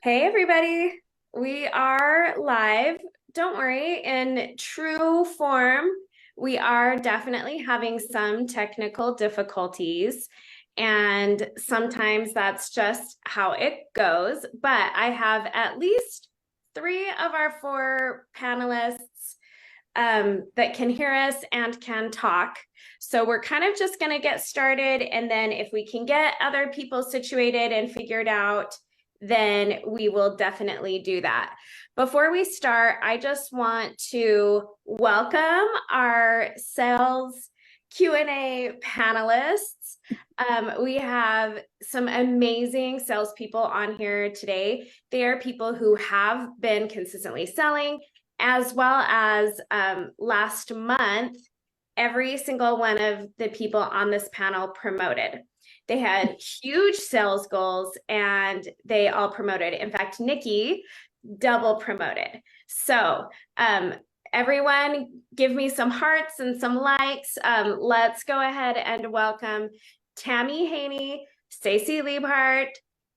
Hey, everybody. We are live. Don't worry, in true form, we are definitely having some technical difficulties, and sometimes that's just how it goes. But I have at least three of our four panelists that can hear us and can talk. So we're kind of just going to get started. And then if we can get other people situated and figured out, then we will definitely do that. Before we start, I just want to welcome our sales Q&A panelists. We have some amazing salespeople on here today. They are people who have been consistently selling, as well as last month, every single one of the people on this panel promoted. They had huge sales goals and they all promoted. In fact, Nikki double promoted. So everyone give me some hearts and some likes. Let's go ahead and welcome Tami Haney, Stacy Leibhart,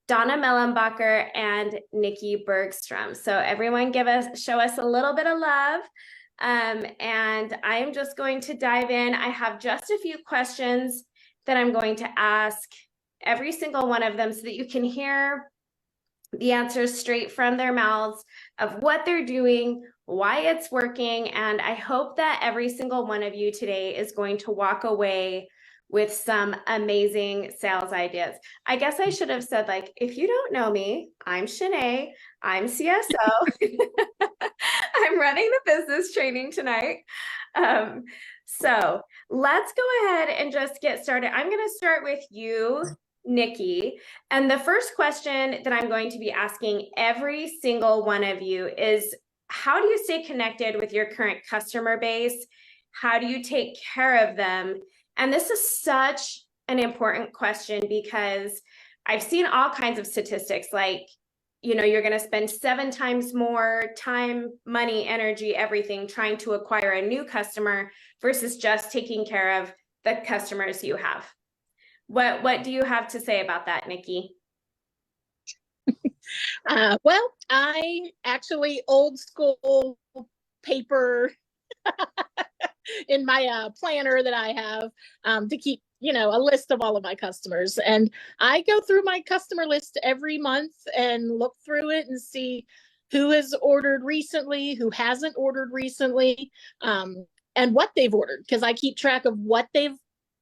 Donna Melenbacher, and Nikki Bergstrom. So everyone show us a little bit of love. And I'm just going to dive in. I have just a few questions that I'm going to ask every single one of them so that you can hear the answers straight from their mouths of what they're doing, why it's working. And I hope that every single one of you today is going to walk away with some amazing sales ideas. I guess I should have said, like, if you don't know me, I'm Shanae, I'm CSO. I'm running the business training tonight. So let's go ahead and just get started. I'm going to start with you, Nikki. And the first question that I'm going to be asking every single one of you is, how do you stay connected with your current customer base? How do you take care of them? And this is such an important question because I've seen all kinds of statistics like, you're going to spend 7 times more time, money, energy, everything trying to acquire a new customer versus just taking care of the customers you have. What do you have to say about that, Nikki? Well, I actually old school paper in my planner that I have to keep, a list of all of my customers. And I go through my customer list every month and look through it and see who has ordered recently, who hasn't ordered recently, and what they've ordered, because I keep track of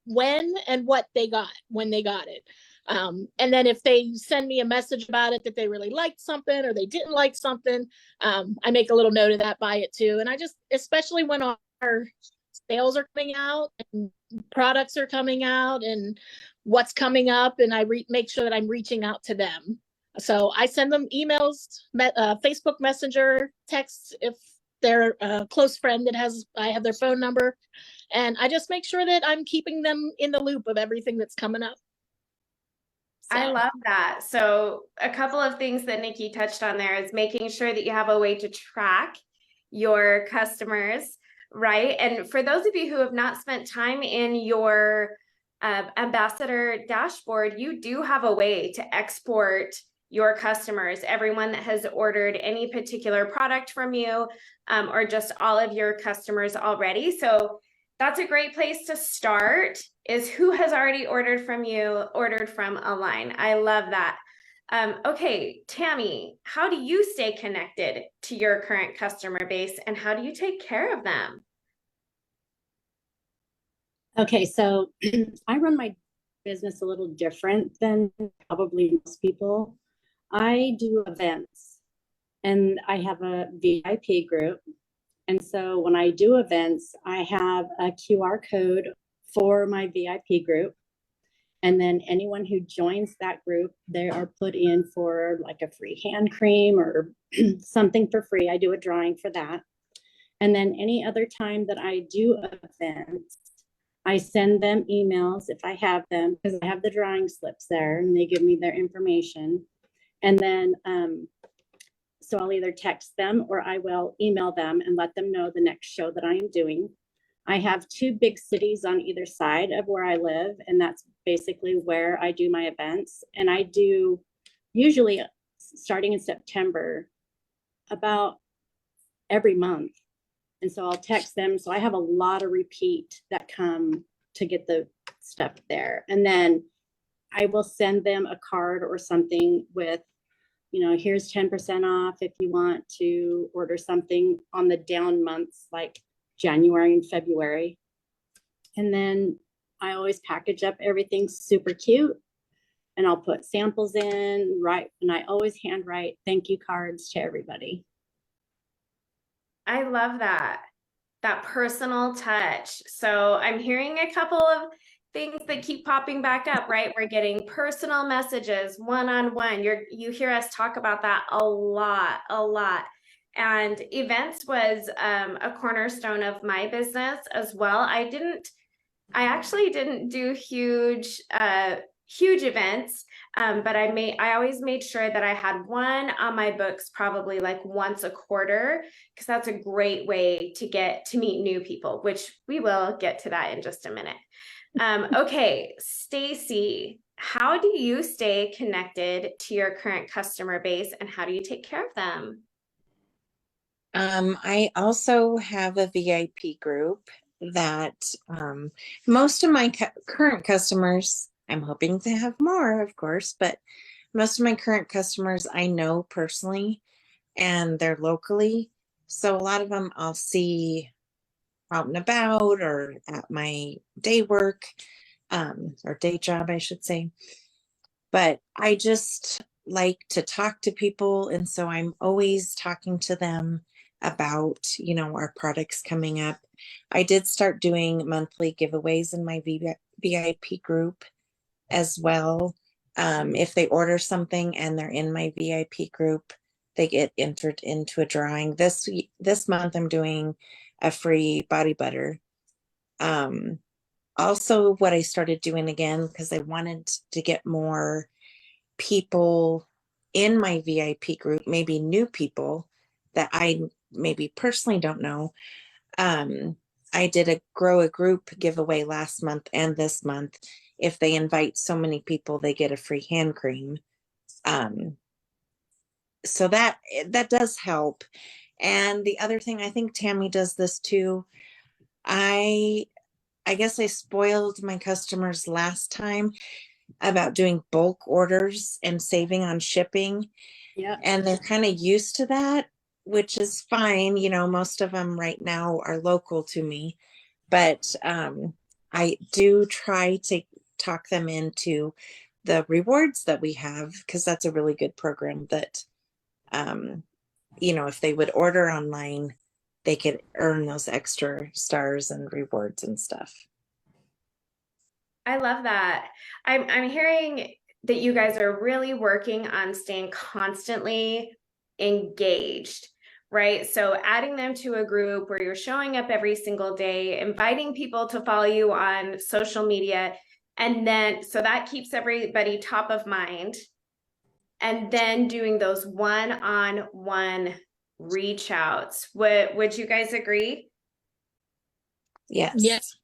when and what they got when they got it. And then if they send me a message about it that they really liked something or they didn't like something, I make a little note of that by it too. And I just, especially when our sales are coming out and products are coming out and what's coming up, and I make sure that I'm reaching out to them. So I send them emails, Facebook Messenger, texts if they're a close friend I have their phone number. And I just make sure that I'm keeping them in the loop of everything that's coming up. So. I love that. So a couple of things that Nikki touched on there is making sure that you have a way to track your customers, right? And for those of you who have not spent time in your ambassador dashboard, you do have a way to export your customers, everyone that has ordered any particular product from you, or just all of your customers already. So that's a great place to start, is who has already ordered from you, ordered from a line. I love that. Okay, Tami, how do you stay connected to your current customer base and how do you take care of them? Okay, so I run my business a little different than probably most people. I do events and I have a VIP group. And so when I do events, I have a QR code for my VIP group. And then anyone who joins that group, they are put in for like a free hand cream or something for free. I do a drawing for that. And then any other time that I do events, I send them emails if I have them, because I have the drawing slips there and they give me their information. And then, so I'll either text them or I will email them and let them know the next show that I am doing. I have 2 big cities on either side of where I live, and that's basically where I do my events. And I do usually starting in September about every month. And so I'll text them. So I have a lot of repeat that come to get the stuff there. And then I will send them a card or something with, here's 10% off if you want to order something on the down months like January and February. And then I always package up everything super cute, and I'll put samples in, and I always handwrite thank you cards to everybody. I love that personal touch. So I'm hearing a couple of things that keep popping back up, right? We're getting personal messages, one-on-one. You hear us talk about that a lot. And events was a cornerstone of my business as well. I actually didn't do huge events, but I always made sure that I had one on my books, probably like once a quarter, because that's a great way to meet new people, which we will get to that in just a minute. Okay, Stacy, how do you stay connected to your current customer base, and how do you take care of them? I also have a VIP group that most of my current customers, I'm hoping to have more, of course, but most of my current customers I know personally, and they're locally. So a lot of them I'll see out and about or at my day work, or day job, I should say. But I just like to talk to people. And so I'm always talking to them about, our products coming up. I did start doing monthly giveaways in my VIP group as well. If they order something and they're in my VIP group, they get entered into a drawing. This month I'm doing a free body butter. Also, what I started doing again, because I wanted to get more people in my VIP group, maybe new people that I maybe personally don't know. I did a grow a group giveaway last month and this month. If they invite so many people, they get a free hand cream. So that does help. And the other thing, I think Tami does this too. I guess I spoiled my customers last time about doing bulk orders and saving on shipping. Yeah. And they're kind of used to that, which is fine. Most of them right now are local to me, but I do try to talk them into the rewards that we have, because that's a really good program that, if they would order online, they could earn those extra stars and rewards and stuff. I love that. I'm hearing that you guys are really working on staying constantly engaged, right? So adding them to a group where you're showing up every single day, inviting people to follow you on social media, and then so that keeps everybody top of mind. And then doing those one-on-one reach outs. Would you guys agree? Yes. Yes,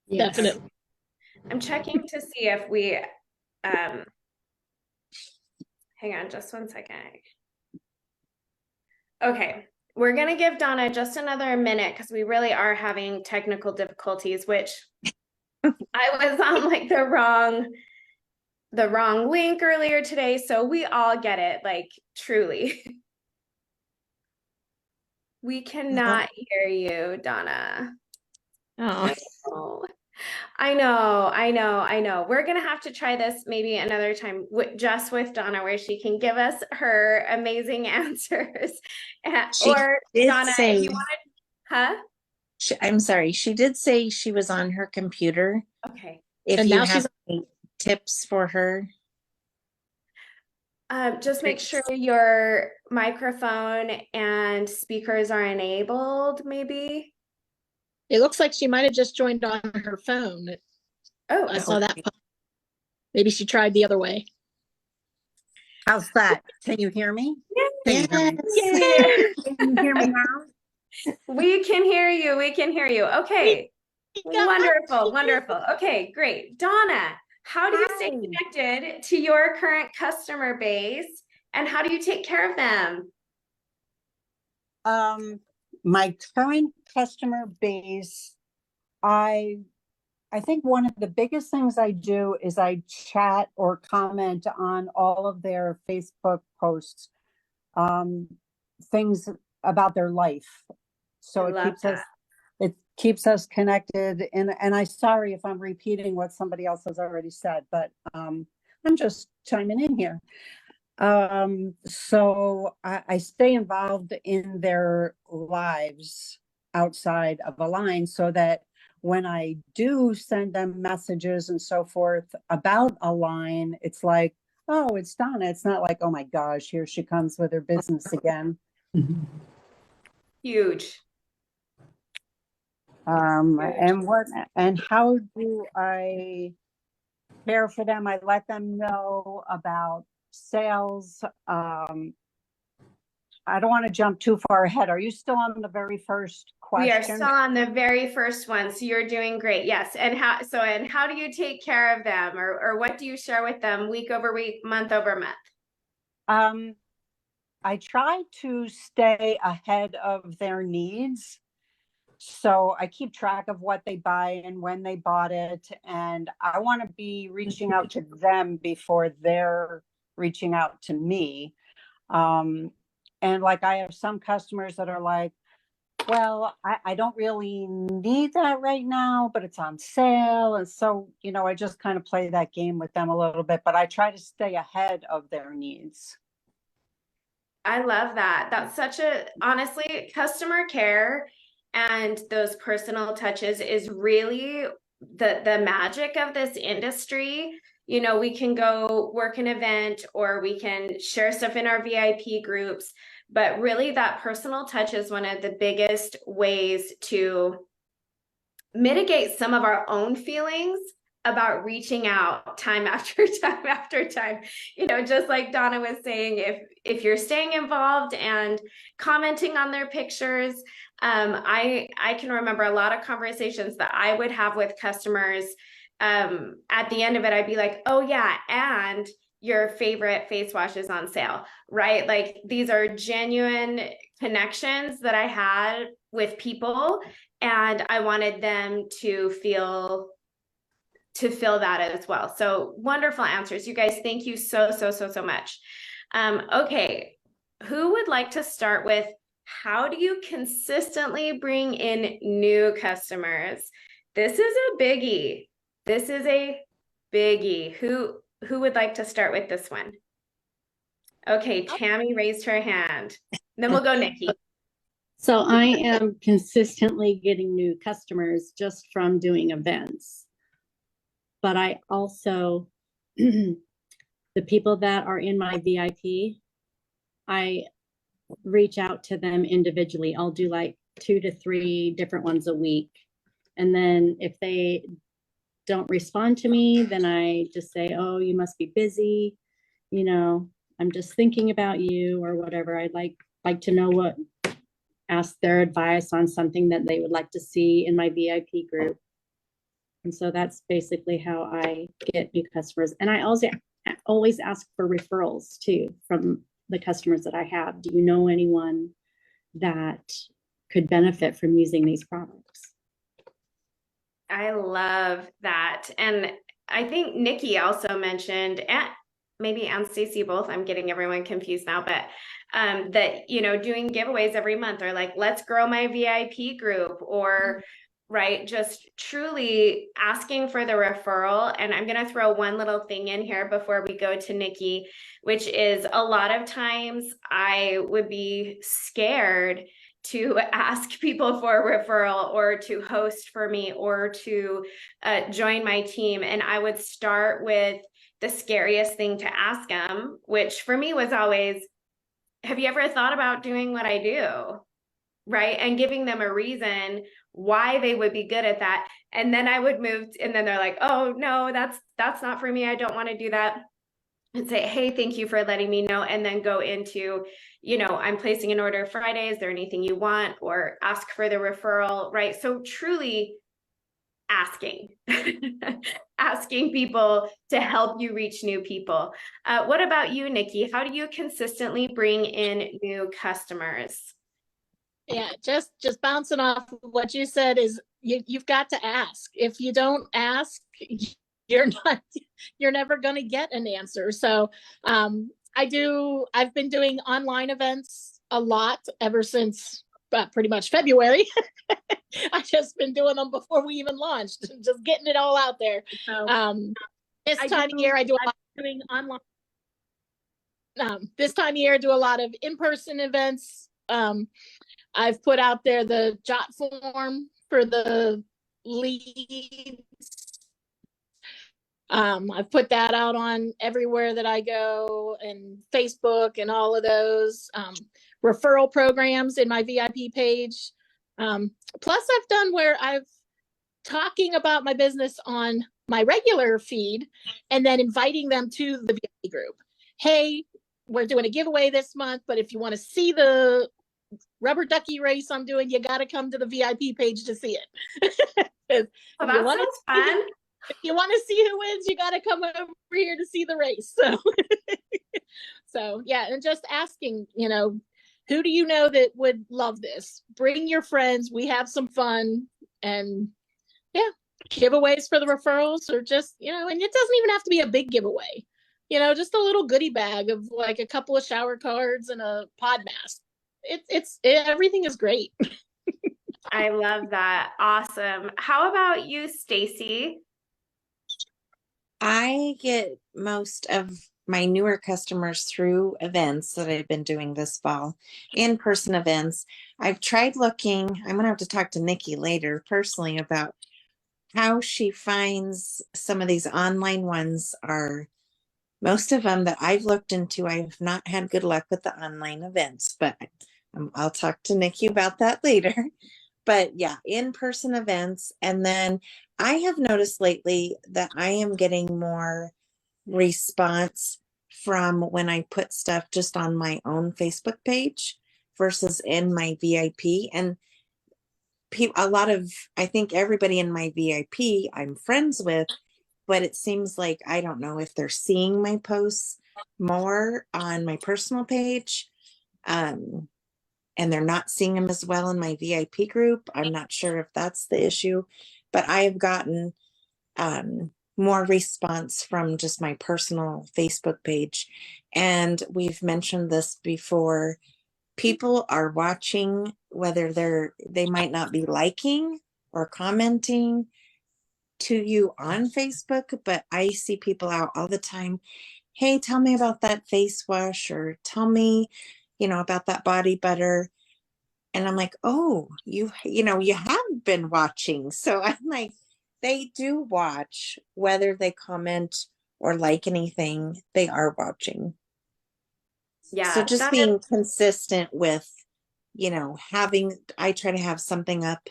definitely. I'm checking to see if we, hang on just one second. Okay, we're gonna give Donna just another minute because we really are having technical difficulties, which I was on like the wrong link earlier today, so we all get it, like truly. We cannot hear you, Donna. Oh. I know. We're gonna have to try this maybe another time just with Donna, where she can give us her amazing answers. Or Donna, if you wanted, I'm sorry. She did say she was on her computer. Okay. If you have any tips for her. Just make sure your microphone and speakers are enabled, maybe. It looks like she might have just joined on her phone. Oh, I saw that. Maybe she tried the other way. How's that? Can you hear me? Yes. Can you hear me now? We can hear you. We can hear you. Okay. Wonderful. Okay, great. Donna, how do you stay connected to your current customer base, and how do you take care of them? My current customer base, I think one of the biggest things I do is I chat or comment on all of their Facebook posts, things about their life. So I it love that. keeps us connected. And I'm sorry if I'm repeating what somebody else has already said, but I'm just chiming in here. So I stay involved in their lives outside of a line so that when I do send them messages and so forth about a line, it's like, oh, it's Donna. It's not like, oh my gosh, here she comes with her business again. Huge. And how do I care for them? I let them know about sales. I don't want to jump too far ahead. Are you still on the very first question? We are still on the very first one, so you're doing great. Yes. And how do you take care of them, or what do you share with them week over week, month over month? I try to stay ahead of their needs. So I keep track of what they buy and when they bought it. And I want to be reaching out to them before they're reaching out to me. And like I have some customers that are like, well, I don't really need that right now, but it's on sale. And so, I just kind of play that game with them a little bit, but I try to stay ahead of their needs. I love that. That's honestly, customer care and those personal touches is really the magic of this industry. We can go work an event or we can share stuff in our VIP groups, but really that personal touch is one of the biggest ways to mitigate some of our own feelings about reaching out time after time after time. Just like Donna was saying, if you're staying involved and commenting on their pictures, I can remember a lot of conversations that I would have with customers. At the end of it, I'd be like, oh yeah, and your favorite face wash is on sale, right? Like these are genuine connections that I had with people, and I wanted them to feel that as well. So wonderful answers. You guys, thank you so much. Okay, who would like to start with how do you consistently bring in new customers? This is a biggie. Who would like to start with this one? Okay, Tami raised her hand. Then we'll go Nikki. So I am consistently getting new customers just from doing events. But I also, the people that are in my VIP, I reach out to them individually. I'll do like 2 to 3 different ones a week. And then if they don't respond to me, then I just say, oh, you must be busy. I'm just thinking about you or whatever. I'd like to know ask their advice on something that they would like to see in my VIP group. And so that's basically how I get new customers. And I also always ask for referrals too from the customers that I have. Do you know anyone that could benefit from using these products? I love that. And I think Nikki also mentioned, and maybe and Stacy both, I'm getting everyone confused now, but that, doing giveaways every month, or like, let's grow my VIP group, or right, just truly asking for the referral. And I'm going to throw one little thing in here before we go to Nikki, which is a lot of times I would be scared to ask people for a referral or to host for me or to join my team. And I would start with the scariest thing to ask them, which for me was always, have you ever thought about doing what I do? Right. And giving them a reason why they would be good at that. And then I would move, and then they're like, oh no, that's not for me. I don't want to do that. And say, hey, thank you for letting me know. And then go into, I'm placing an order Friday. Is there anything you want? Or ask for the referral, right? So truly asking, asking people to help you reach new people. What about you, Nikki? How do you consistently bring in new customers? Yeah, just bouncing off of what you said is you've got to ask. If you don't ask, you're not you're never going to get an answer. So I've been doing online events a lot ever since pretty much February. I've just been doing them before we even launched, just getting it all out there. This time of year I do a lot of doing online. This time of year I do a lot of in-person events. I've put out there the jot form for the leads. I've put that out on everywhere that I go, and Facebook and all of those referral programs in my VIP page. Plus I've done where I've talking about my business on my regular feed and then inviting them to the VIP group. Hey, we're doing a giveaway this month, but if you want to see the rubber ducky race I'm doing, you got to come to the VIP page to see it. Oh, that sounds fun. If you want to see who wins, you got to come over here to see the race. So, so yeah, and just asking, who do you know that would love this? Bring your friends. We have some fun, and yeah, giveaways for the referrals, or just, and it doesn't even have to be a big giveaway. Just a little goodie bag of like a couple of shower cards and a pod mask. Everything is great. I love that. Awesome. How about you, Stacy? I get most of my newer customers through events that I've been doing this fall, in-person events. I've tried looking, I'm going to have to talk to Nikki later personally about how she finds some of these online ones. Are most of them that I've looked into, I've not had good luck with the online events, but I'll talk to Nikki about that later. But yeah, in-person events. And then I have noticed lately that I am getting more response from when I put stuff just on my own Facebook page versus in my VIP. And a lot of, I think everybody in my VIP I'm friends with, but it seems like, I don't know if they're seeing my posts more on my personal page. And they're not seeing them as well in my VIP group. I'm not sure if that's the issue, but I have gotten more response from just my personal Facebook page. And we've mentioned this before. People are watching, whether they might not be liking or commenting to you on Facebook, but I see people out all the time. Hey, tell me about that face wash, or tell me, about that body butter. And I'm like, oh, you have been watching. So I'm like, they do watch, whether they comment or like anything, they are watching. Yeah. So just being consistent with, I try to have something up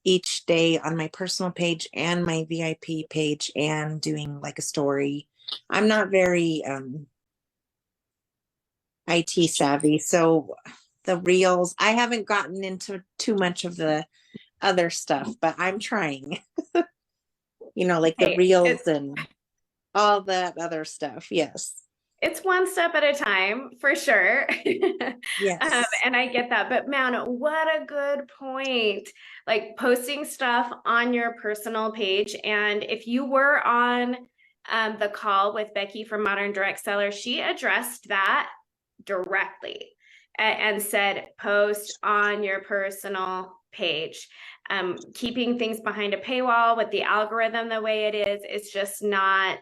each day on my personal page and my VIP page, and doing like a story. I'm not very IT savvy, so the reels, I haven't gotten into too much of the other stuff, but I'm trying. Like the reels and all that other stuff. Yes. It's one step at a time, for sure. Yes. And I get that, but man, what a good point. Like posting stuff on your personal page. And if you were on the call with Becky from Modern Direct Seller, she addressed that directly and said, post on your personal page. Keeping things behind a paywall with the algorithm the way it is, it's just not.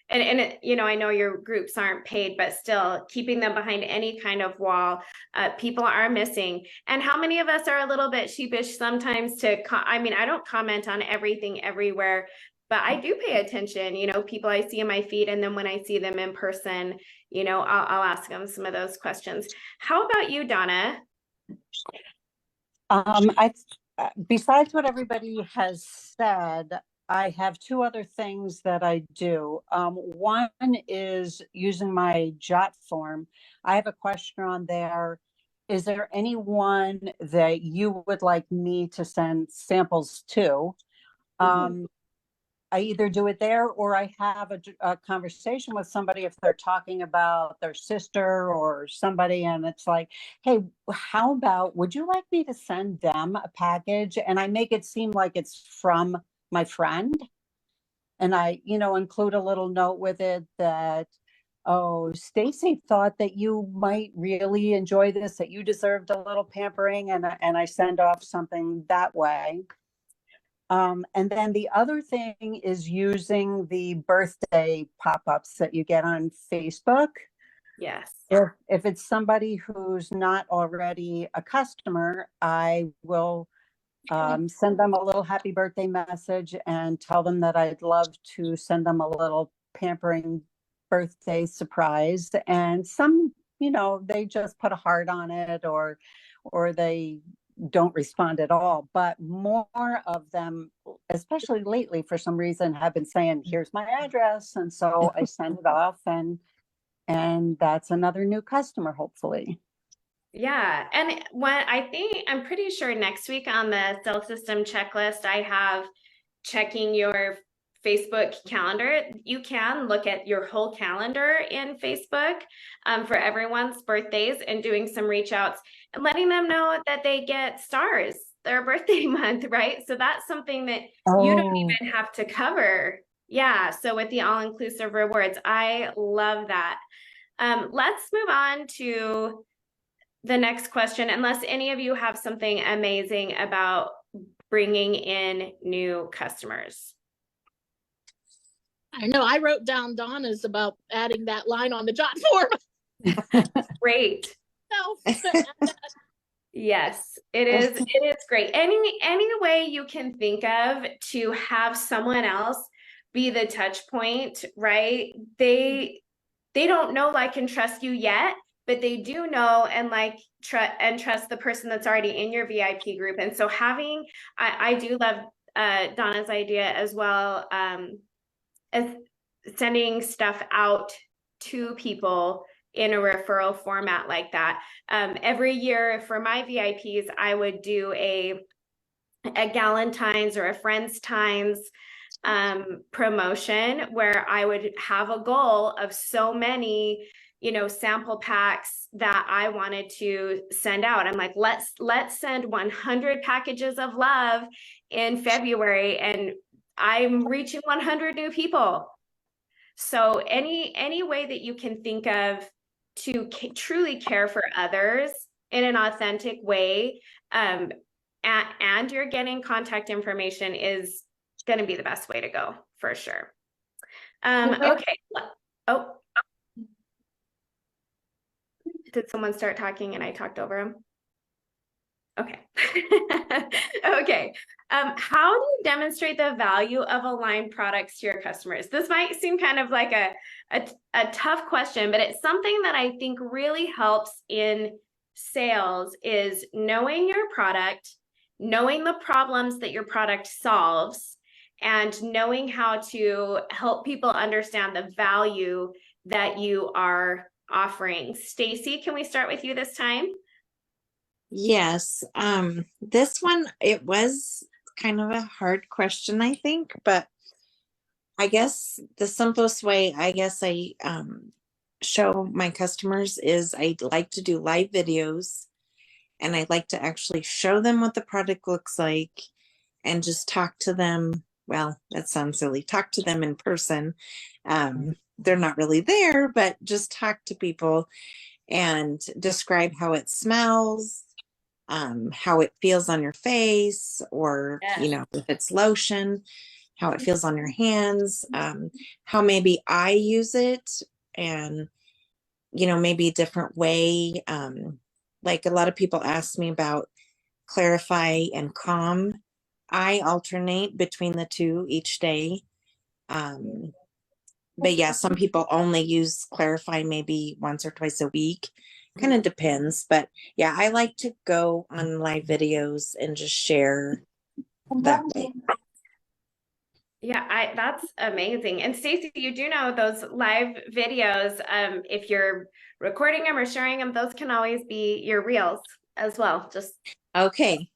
And I know your groups aren't paid, but still keeping them behind any kind of wall, people are missing. And how many of us are a little bit sheepish sometimes I don't comment on everything everywhere, but I do pay attention, people I see in my feed. And then when I see them in person, I'll ask them some of those questions. How about you, Donna? Besides what everybody has said, I have two other things that I do. One is using my jot form. I have a question on there. Is there anyone that you would like me to send samples to? Um, I either do it there or I have a conversation with somebody if they're talking about their sister or somebody, and it's like, hey, how about, would you like me to send them a package? And I make it seem like it's from my friend. And I, include a little note with it that, oh, Stacy thought that you might really enjoy this, that you deserved a little pampering, and I send off something that way. And then the other thing is using the birthday pop-ups that you get on Facebook. Yes. If it's somebody who's not already a customer, I will send them a little happy birthday message and tell them that I'd love to send them a little pampering birthday surprise. And some, they just put a heart on it, or they don't respond at all. But more of them, especially lately, for some reason, have been saying, here's my address. And so I send it off, and that's another new customer, hopefully. Yeah. And I'm pretty sure next week on the sales system checklist, I have checking your Facebook calendar. You can look at your whole calendar in Facebook for everyone's birthdays and doing some reach outs and letting them know that they get stars their birthday month, right? So that's something that you don't even have to cover. Yeah. So with the all-inclusive rewards, I love that. Let's move on to the next question, unless any of you have something amazing about bringing in new customers. I know I wrote down Donna's about adding that line on the jot form. Great. Yes, it is. It is great. Any way you can think of to have someone else be the touch point, right? They don't know, like, and trust you yet, but they do know and like trust the person that's already in your VIP group. And so I do love Donna's idea as well, as sending stuff out to people in a referral format like that. Every year for my VIPs, I would do a Galentine's or a Friends Times promotion where I would have a goal of so many, sample packs that I wanted to send out. I'm like, let's send 100 packages of love in February, and I'm reaching 100 new people. So any way that you can think of to truly care for others in an authentic way, and you're getting contact information, is going to be the best way to go for sure. Okay. Oh, did someone start talking and I talked over him? Okay. Okay. How do you demonstrate the value of aligned products to your customers? This might seem kind of like a tough question, but it's something that I think really helps in sales, is knowing your product, knowing the problems that your product solves, and knowing how to help people understand the value that you are offering. Stacy, can we start with you this time? Yes. This one, it was kind of a hard question, I think, but I guess the simplest way I show my customers is I like to do live videos, and I like to actually show them what the product looks like and just talk to them. Well, that sounds silly. Talk to them in person. They're not really there, but just talk to people and describe how it smells, how it feels on your face, or, if it's lotion, how it feels on your hands, how maybe I use it, and, maybe a different way. Like a lot of people ask me about Clarify and Calm. I alternate between the two each day. But yeah, some people only use Clarify maybe once or twice a week. Kind of depends. But yeah, I like to go on live videos and just share that way. Yeah, that's amazing. And Stacy, you do know those live videos, if you're recording them or sharing them, those can always be your reels as well. Just okay.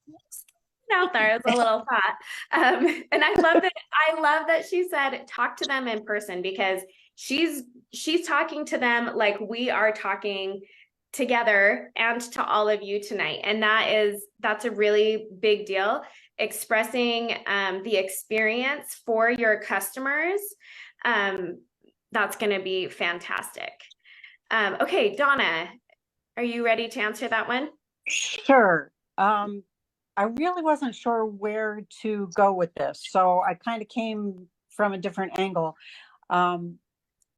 out there. It's a little thought. And I love that she said, talk to them in person, because she's talking to them like we are talking together and to all of you tonight. And that's a really big deal. Expressing the experience for your customers. That's going to be fantastic. Okay, Donna, are you ready to answer that one? Sure. I really wasn't sure where to go with this, so I kind of came from a different angle.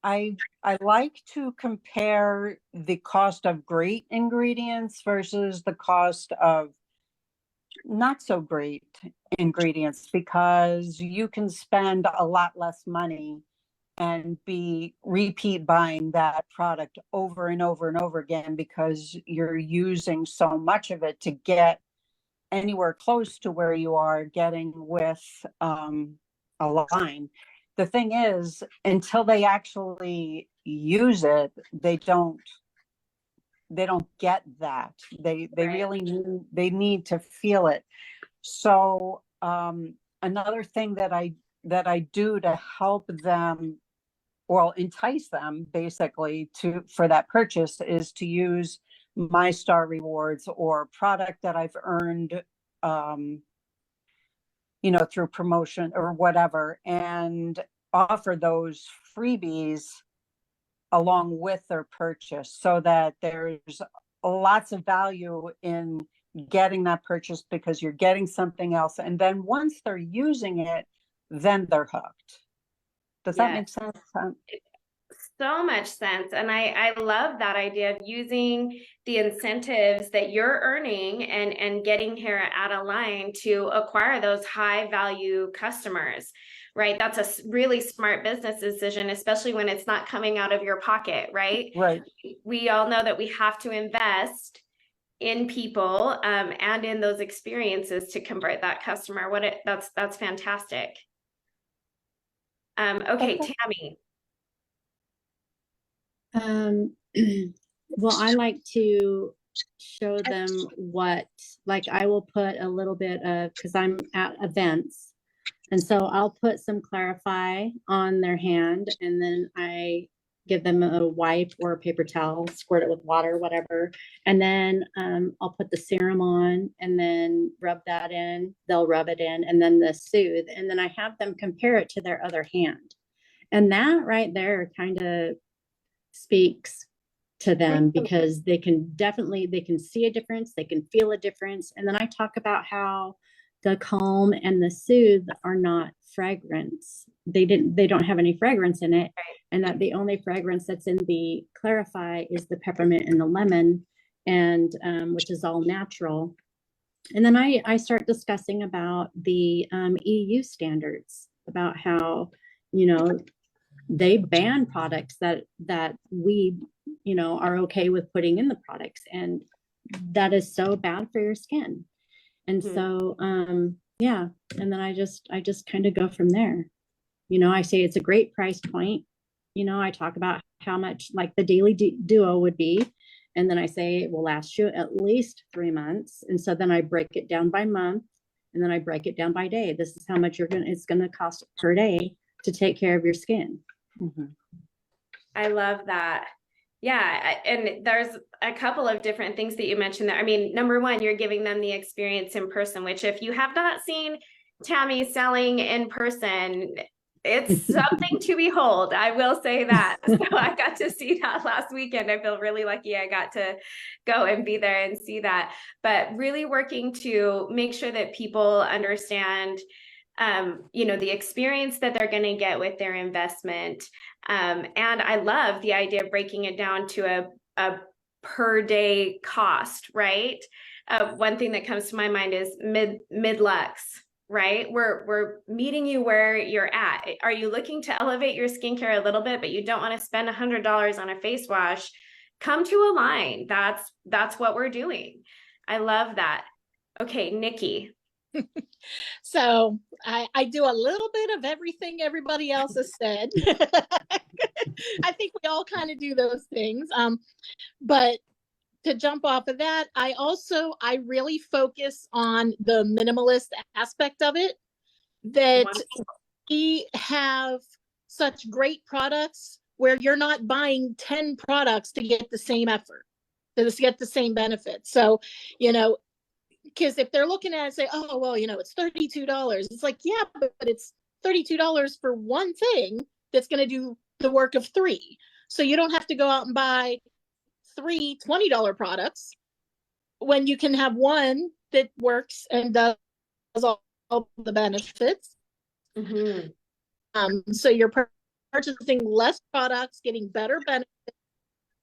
I like to compare the cost of great ingredients versus the cost of not so great ingredients, because you can spend a lot less money and be repeat buying that product over and over and over again, because you're using so much of it to get anywhere close to where you are getting with a line. The thing is, until they actually use it, they don't get that. They really need to feel it. So another thing that I do to help them, well, entice them basically for that purchase, is to use my Star Rewards or product that I've earned, through promotion or whatever, and offer those freebies along with their purchase, so that there's lots of value in getting that purchase, because you're getting something else. And then once they're using it, then they're hooked. Does that make sense? So much sense. And I love that idea of using the incentives that you're earning and getting here at Align to acquire those high value customers, right? That's a really smart business decision, especially when it's not coming out of your pocket, right? Right. We all know that we have to invest in people and in those experiences to convert that customer. That's fantastic. Okay, Tami. Well, I like to show them like I will put a little bit of, because I'm at events, and so I'll put some Clarify on their hand, and then I give them a wipe or a paper towel, squirt it with water, whatever, and then I'll put the serum on and then rub that in. They'll rub it in, and then the Soothe, and then I have them compare it to their other hand, and that right there kind of speaks to them, because they can see a difference, they can feel a difference. And then I talk about how the Calm and the Soothe are not fragrance. They don't have any fragrance in it, and that the only fragrance that's in the Clarify is the peppermint and the lemon, and which is all natural. And then I start discussing about the EU standards, about how, they ban products that we, are okay with putting in the products, and that is so bad for your skin. And so, yeah. And then I just kind of go from there. I say it's a great price point. I talk about how much like the daily duo would be. And then I say it will last you at least 3 months. And so then I break it down by month, and then I break it down by day. This is how much it's going to cost per day to take care of your skin. Mm-hmm. I love that. Yeah. And there's a couple of different things that you mentioned there. I mean, number one, you're giving them the experience in person, which if you have not seen Tami selling in person, it's something to behold. I will say that. So I got to see that last weekend. I feel really lucky I got to go and be there and see that. But really working to make sure that people understand the experience that they're going to get with their investment. And I love the idea of breaking it down to a per day cost, right? One thing that comes to my mind is mid-lux, right? We're meeting you where you're at. Are you looking to elevate your skincare a little bit, but you don't want to spend $100 on a face wash? Come to Align. That's what we're doing. I love that. Okay, Nikki. So I do a little bit of everything everybody else has said. I think we all kind of do those things. But to jump off of that, I really focus on the minimalist aspect of it, that we have such great products where you're not buying 10 products to get the same effort, to get the same benefit. So, because if they're looking at it and say, oh, well, it's $32, it's like, yeah, but it's $32 for one thing that's going to do the work of three. So you don't have to go out and buy three $20 products when you can have one that works and does all the benefits. Mm-hmm. So you're purchasing less products, getting better benefits.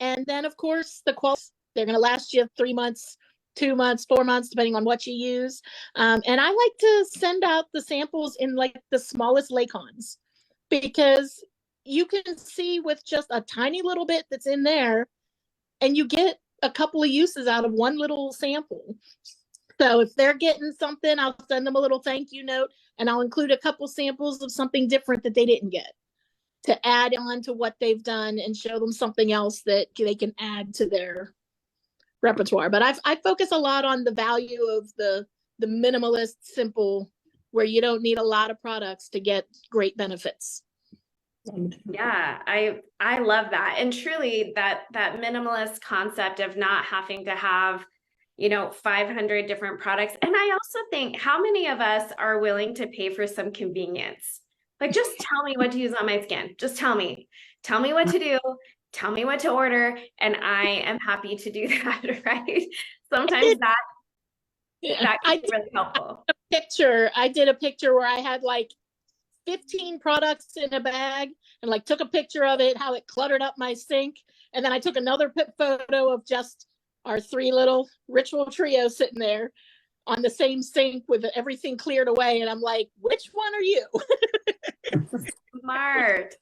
And then, of course, the quality, they're going to last you 3 months, 2 months, 4 months, depending on what you use. And I like to send out the samples in like the smallest Laycons, because you can see with just a tiny little bit that's in there, and you get a couple of uses out of one little sample. So if they're getting something, I'll send them a little thank you note, and I'll include a couple samples of something different that they didn't get, to add on to what they've done and show them something else that they can add to their repertoire. But I focus a lot on the value of the minimalist, simple, where you don't need a lot of products to get great benefits. Yeah, I love that. And truly that minimalist concept of not having to have, 500 different products. And I also think, how many of us are willing to pay for some convenience? Like, just tell me what to use on my skin. Just tell me what to do. Tell me what to order. And I am happy to do that, right? Sometimes that can be really helpful. I did a picture where I had like 15 products in a bag, and like took a picture of it, how it cluttered up my sink. And then I took another photo of just our 3 little ritual trio sitting there on the same sink with everything cleared away. And I'm like, which one are you?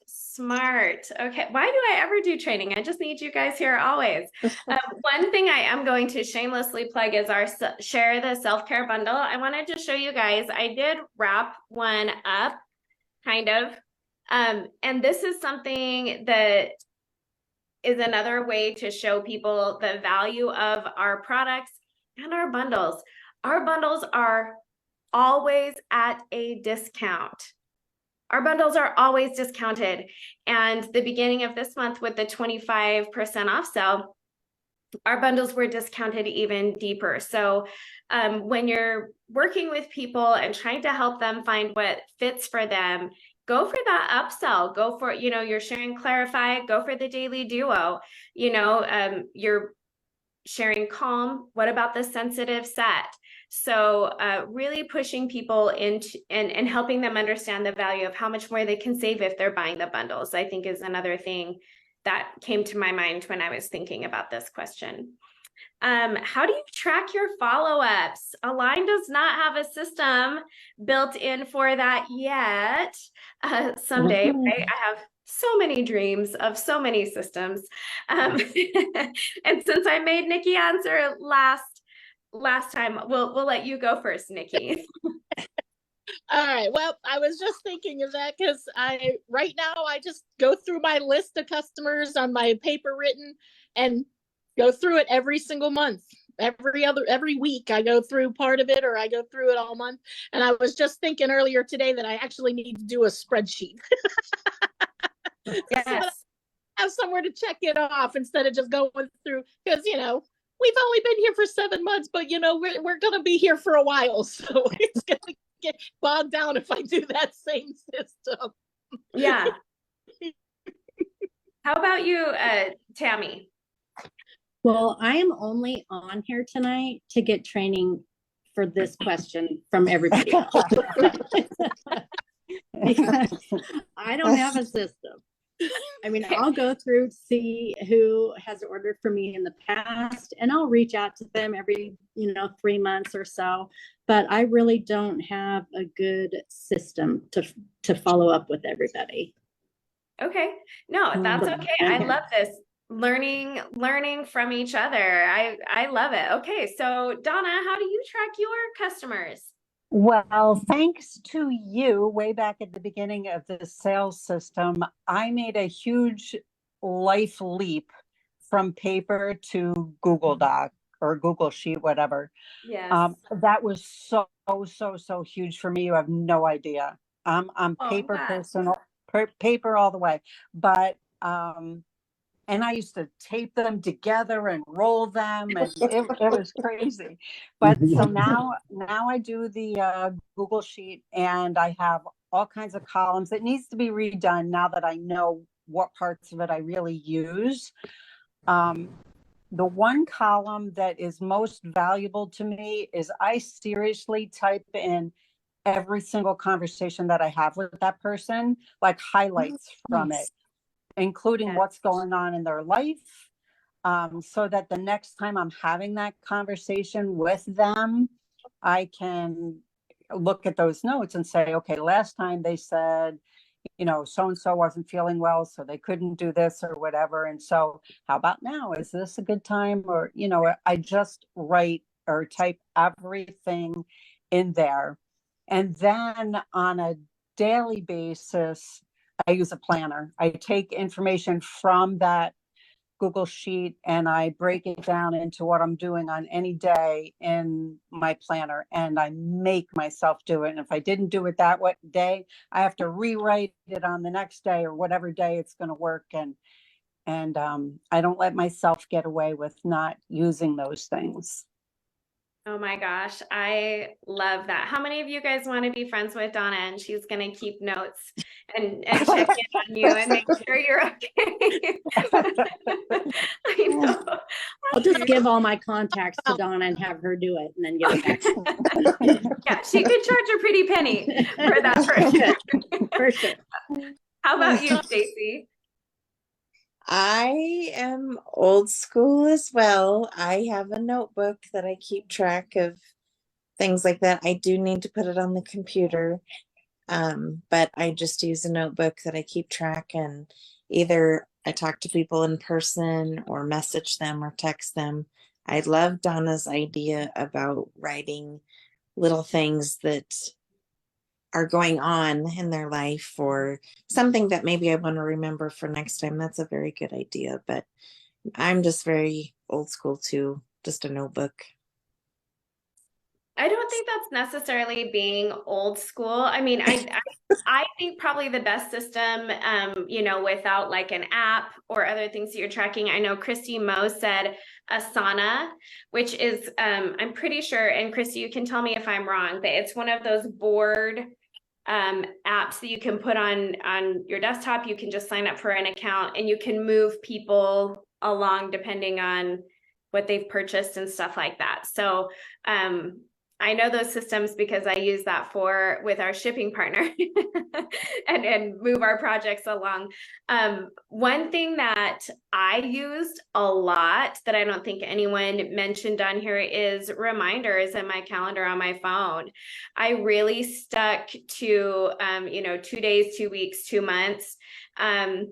Smart. Okay. Why do I ever do training? I just need you guys here always. One thing I am going to shamelessly plug is our Share the Self-Care Bundle. I wanted to show you guys, I did wrap one up, kind of. And this is something that is another way to show people the value of our products and our bundles. Our bundles are always at a discount. Our bundles are always discounted. And the beginning of this month with the 25% off sale, our bundles were discounted even deeper. So when you're working with people and trying to help them find what fits for them, go for that upsell. Go for, you're sharing Clarify, go for the Daily Duo. You're sharing Calm. What about the Sensitive Set? So really pushing people into and helping them understand the value of how much more they can save if they're buying the bundles, I think is another thing that came to my mind when I was thinking about this question. How do you track your follow-ups? Align does not have a system built in for that yet. Someday, right? I have so many dreams of so many systems. And since I made Nikki answer last time, we'll let you go first, Nikki. All right. Well, I was just thinking of that because right now I just go through my list of customers on my paper written and go through it every single month. Every week I go through part of it, or I go through it all month. And I was just thinking earlier today that I actually need to do a spreadsheet. Yes. So have somewhere to check it off instead of just going through, because we've only been here for 7 months, but we're gonna be here for a while, so it's gonna get bogged down if I do that same system. Yeah. How about you, Tami? Well, I am only on here tonight to get training for this question from everybody else. Because I don't have a system. I mean, I'll go through to see who has ordered for me in the past, and I'll reach out to them every 3 months or so, but I really don't have a good system to follow up with everybody. Okay. No, that's okay. I love this. Learning from each other. I love it. Okay. So Donna, how do you track your customers? Well, thanks to you, way back at the beginning of the sales system, I made a huge life leap from paper to Google Doc or Google Sheet, whatever. Yes. That was so huge for me. You have no idea. I'm Oh, paper God. person, paper all the way. But and I used to tape them together and roll them, and it was crazy. But so now I do the Google Sheet, and I have all kinds of columns. It needs to be redone now that I know what parts of it I really use. The one column that is most valuable to me is I seriously type in every single conversation that I have with that person, like highlights from it, including what's going on in their life, so that the next time I'm having that conversation with them, I can look at those notes and say, okay, last time they said, so-and-so wasn't feeling well, so they couldn't do this or whatever. And so how about now? Is this a good time? Or, I just write or type everything in there. And then on a daily basis, I use a planner. I take information from that Google Sheet and I break it down into what I'm doing on any day in my planner, and I make myself do it. And if I didn't do it that day, I have to rewrite it on the next day or whatever day it's going to work. And I don't let myself get away with not using those things. Oh my gosh, I love that. How many of you guys want to be friends with Donna, and she's going to keep notes and check in on you and make sure you're okay? I know. I'll just give all my contacts to Donna and have her do it and then give it back. Yeah, she could charge a pretty penny for that for sure. For sure. How about you, Stacy? I am old school as well. I have a notebook that I keep track of things like that. I do need to put it on the computer, but I just use a notebook that I keep track, and either I talk to people in person or message them or text them. I love Donna's idea about writing little things that are going on in their life or something that maybe I want to remember for next time. That's a very good idea, but I'm just very old school too, just a notebook. I don't think that's necessarily being old school. I mean, I think probably the best system, without like an app or other things that you're tracking. I know Christy Moe said Asana, which is, I'm pretty sure, and Christy, you can tell me if I'm wrong, but it's one of those board apps that you can put on your desktop. You can just sign up for an account and you can move people along depending on what they've purchased and stuff like that. So I know those systems because I use that with our shipping partner and move our projects along. One thing that I used a lot that I don't think anyone mentioned on here is reminders in my calendar on my phone. I really stuck to, 2 days, 2 weeks, 2 months. And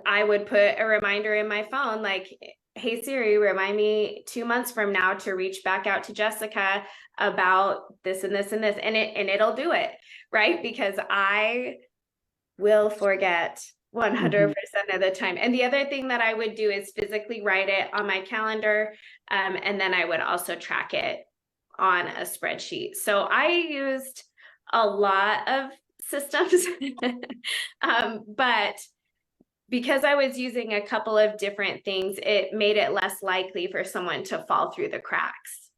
I would put a reminder in my phone, like, hey Siri, remind me 2 months from now to reach back out to Jessica about this and this and this, and it'll do it, right? Because I will forget 100% of the time. And the other thing that I would do is physically write it on my calendar, and then I would also track it on a spreadsheet. So I used a lot of systems, but because I was using a couple of different things, it made it less likely for someone to fall through the cracks,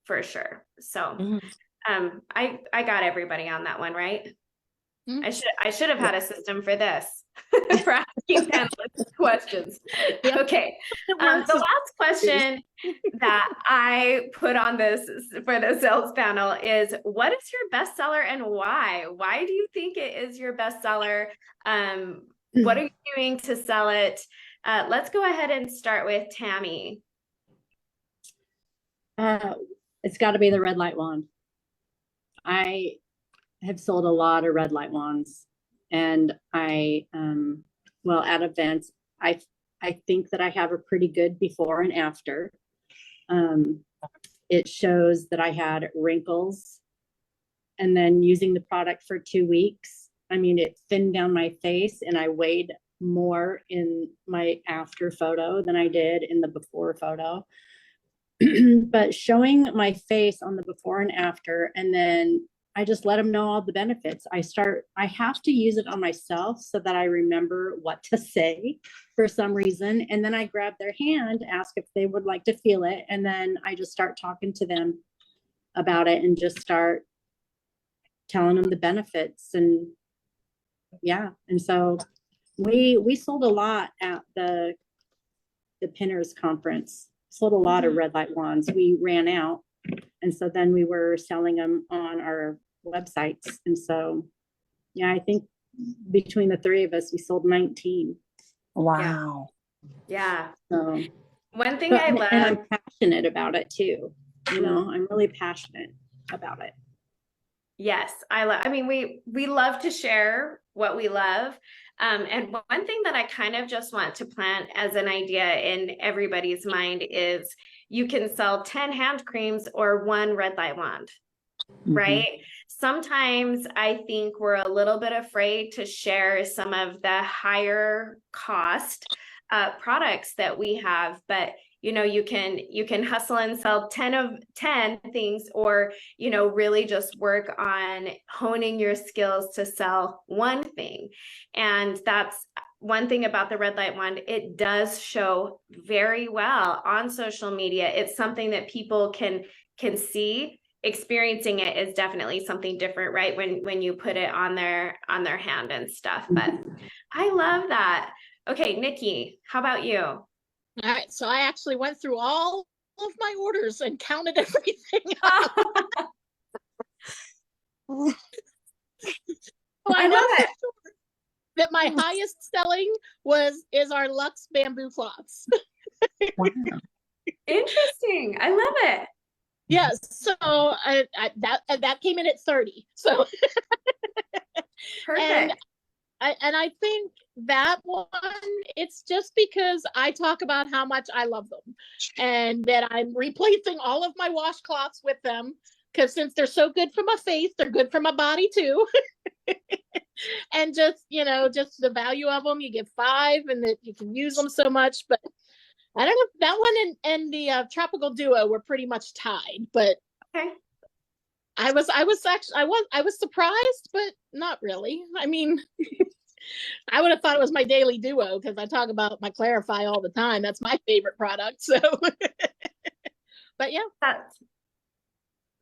for sure. So I got everybody on that one, right? I should have had a system for this, for asking panelists questions. Okay. The last question that I put on this for the sales panel is, what is your bestseller and why? Why do you think it is your bestseller? What are you doing to sell it? Let's go ahead and start with Tami. It's got to be the red light wand. I have sold a lot of red light wands, and at events, I think that I have a pretty good before and after. It shows that I had wrinkles, and then using the product for 2 weeks, I mean, it thinned down my face and I weighed more in my after photo than I did in the before photo. But showing my face on the before and after, and then I just let them know all the benefits. I have to use it on myself so that I remember what to say for some reason. And then I grab their hand, ask if they would like to feel it. And then I just start talking to them about it and just start telling them the benefits. And yeah. And so we sold a lot at the Pinners conference, sold a lot of red light wands. We ran out. And so then we were selling them on our websites. And so, yeah, I think between the three of us, we sold 19. Wow. Yeah. So, One thing I love, and I'm passionate about it too. You know, I'm really passionate about it. yes, I mean, we love to share what we love. And one thing that I kind of just want to plant as an idea in everybody's mind is you can sell 10 hand creams or one red light wand, right? Sometimes I think we're a little bit afraid to share some of the higher cost products that we have, but you know, you can hustle and sell 10 things, or you know, really just work on honing your skills to sell one thing. And that's one thing about the red light wand. It does show very well on social media. It's something that people can see. Experiencing it is definitely something different, right? When you put it on their hand and stuff. But I love that. Okay, Nikki, how about you? All right, so I actually went through all of my orders and counted everything. Oh, So I love it. that my highest selling is our Luxe bamboo cloths. Wow. Interesting. I love it. Yes, so that came in at 30. So Perfect. and I think that one, it's just because I talk about how much I love them and that I'm replacing all of my washcloths with them, because since they're so good for my face, they're good for my body too. And just, you know, just the value of them, you get 5 and that you can use them so much. But I don't know, that one and the Tropical Duo were pretty much tied, but Okay. I was surprised, but not really. I mean, I would have thought it was my daily duo because I talk about my Clarify all the time. That's my favorite product. So, but yeah,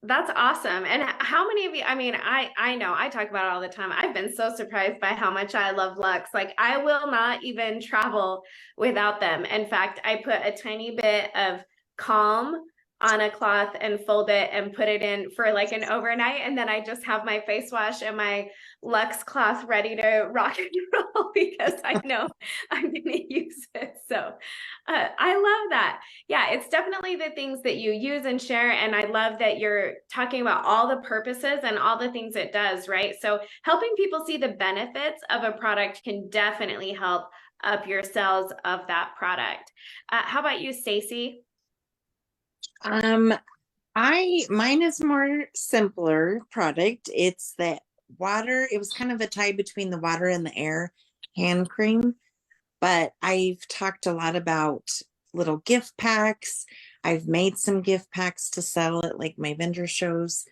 That's awesome. And how many of you, I mean, I know I talk about it all the time. I've been so surprised by how much I love Luxe. Like I will not even travel without them. In fact, I put a tiny bit of Calm on a cloth and fold it and put it in for like an overnight. And then I just have my face wash and my Luxe cloth ready to rock and roll because I know I'm going to use it. So I love that. Yeah, it's definitely the things that you use and share. And I love that you're talking about all the purposes and all the things it does, right? So helping people see the benefits of a product can definitely help up your sales of that product. How about you, Stacy? Mine is more simpler product. It's the water. It was kind of a tie between the water and the air hand cream, but I've talked a lot about little gift packs. I've made some gift packs to sell at like my vendor shows,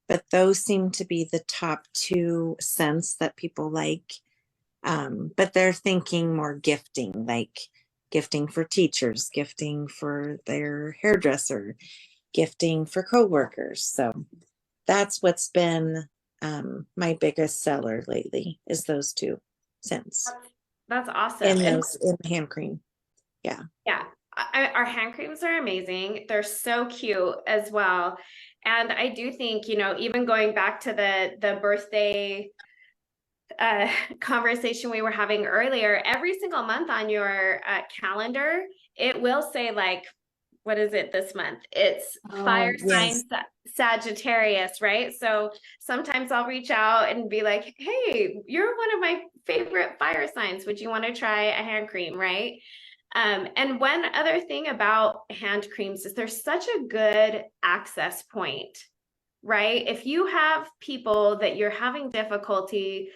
but those seem to be the top 2 scents that people like. But they're thinking more gifting, like gifting for teachers, gifting for their hairdresser, gifting for coworkers. So that's what's been my biggest seller lately, is those 2 scents. That's awesome. In And those in hand cream. Yeah. yeah, our hand creams are amazing. They're so cute as well. And I do think, you know, even going back to the birthday conversation we were having earlier, every single month on your calendar, it will say like, what is it this month? It's fire sign Sagittarius, right? So sometimes I'll reach out and be like, hey, you're one of my favorite fire signs. Would you want to try a hand cream, right? And one other thing about hand creams is there's such a good access point, right? If you have people that you're having difficulty,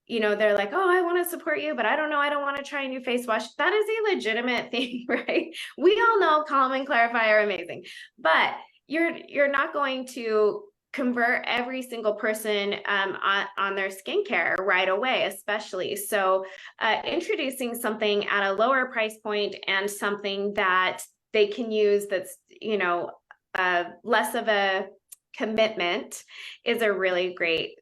they're like, oh, I want to support you, but I don't know, I don't want to try a new face wash. That is a legitimate thing, right? We all know Calm and Clarify are amazing, but you're not going to convert every single person on their skincare right away, especially. So introducing something at a lower price point and something that they can use that's, less of a commitment is a really great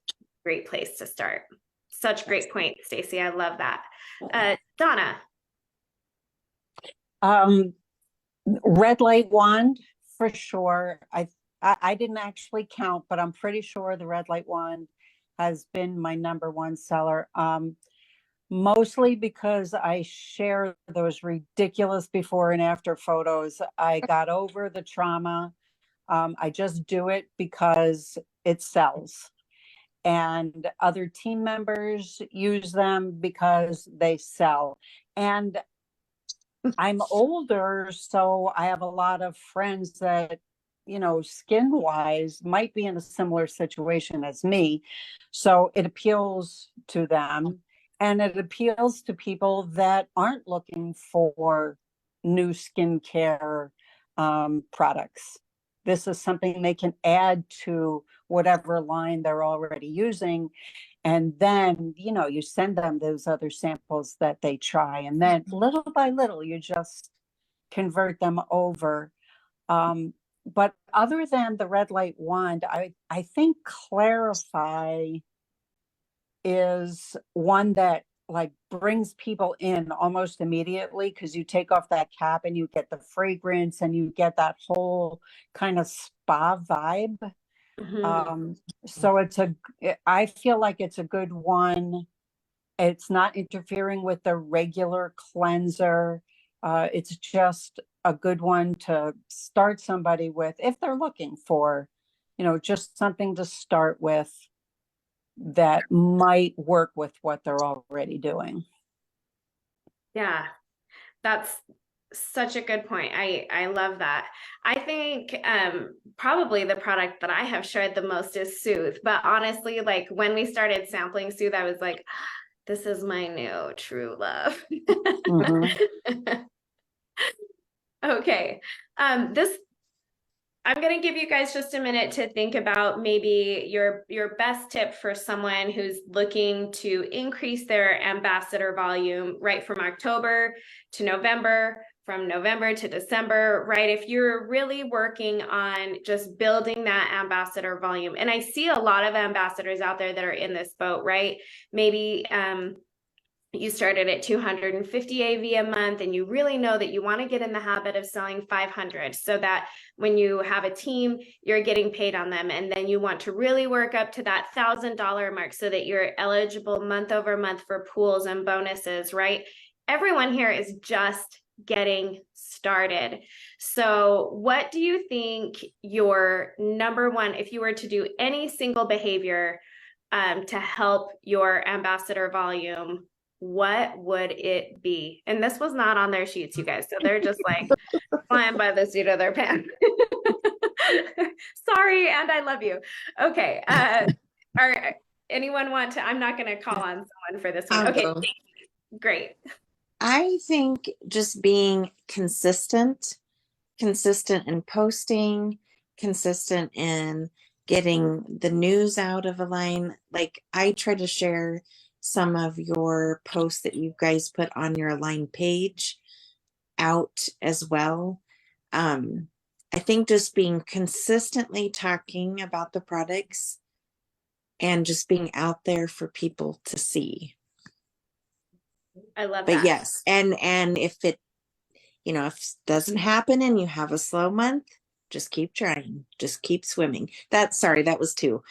place to start. Such great point, Stacy. I love that. Donna. Red light wand for sure. I didn't actually count, but I'm pretty sure the red light wand has been my number one seller. Mostly because I share those ridiculous before and after photos. I got over the trauma. I just do it because it sells. And other team members use them because they sell. And I'm older, so I have a lot of friends that, skin wise might be in a similar situation as me. So it appeals to them, and it appeals to people that aren't looking for new skincare products. This is something they can add to whatever line they're already using. And then, you send them those other samples that they try. And then little by little, you just convert them over. But other than the red light wand, I think Clarify is one that like brings people in almost immediately, because you take off that cap and you get the fragrance and you get that whole kind of spa vibe. So I feel like it's a good one. It's not interfering with the regular cleanser. It's just a good one to start somebody with if they're looking for, just something to start with that might work with what they're already doing. Yeah, that's such a good point. I love that. I think probably the product that I have shared the most is Soothe. But honestly, like when we started sampling Soothe, I was like, this is my new true love. Okay. I'm going to give you guys just a minute to think about maybe your best tip for someone who's looking to increase their ambassador volume right from October to November, from November to December, right? If you're really working on just building that ambassador volume, and I see a lot of ambassadors out there that are in this boat, right? Maybe you started at 250 AV a month and you really know that you want to get in the habit of selling 500 so that when you have a team, you're getting paid on them. And then you want to really work up to that $1,000 mark so that you're eligible month over month for pools and bonuses, right? Everyone here is just getting started. So what do you think your number one, if you were to do any single behavior to help your ambassador volume, what would it be? And this was not on their sheets, you guys. So they're just like flying by the seat of their pants. Sorry, and I love you. Okay. Anyone want to? I'm not going to call on someone for this one. Okay. Great. I think just being consistent in posting, consistent in getting the news out of a line. Like I try to share some of your posts that you guys put on your line page out as well. I think just being consistently talking about the products and just being out there for people to see. I love that. But yes, and if it, if it doesn't happen and you have a slow month, just keep trying, just keep swimming. That was two.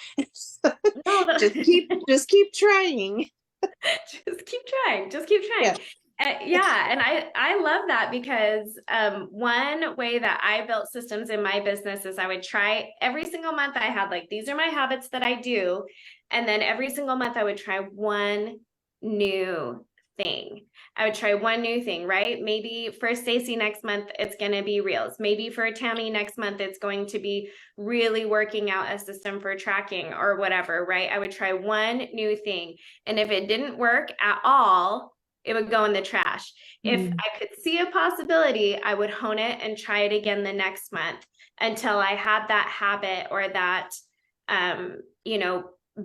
just keep trying. Just keep trying. Yeah. And I love that because one way that I built systems in my business is I would try every single month. I had like, these are my habits that I do. And then every single month I would try one new thing. I would try one new thing, right? Maybe for Stacy next month, it's going to be Reels. Maybe for Tami next month, it's going to be really working out a system for tracking or whatever, right? I would try one new thing. And if it didn't work at all, it would go in the trash. If I could see a possibility, I would hone it and try it again the next month until I had that habit or that,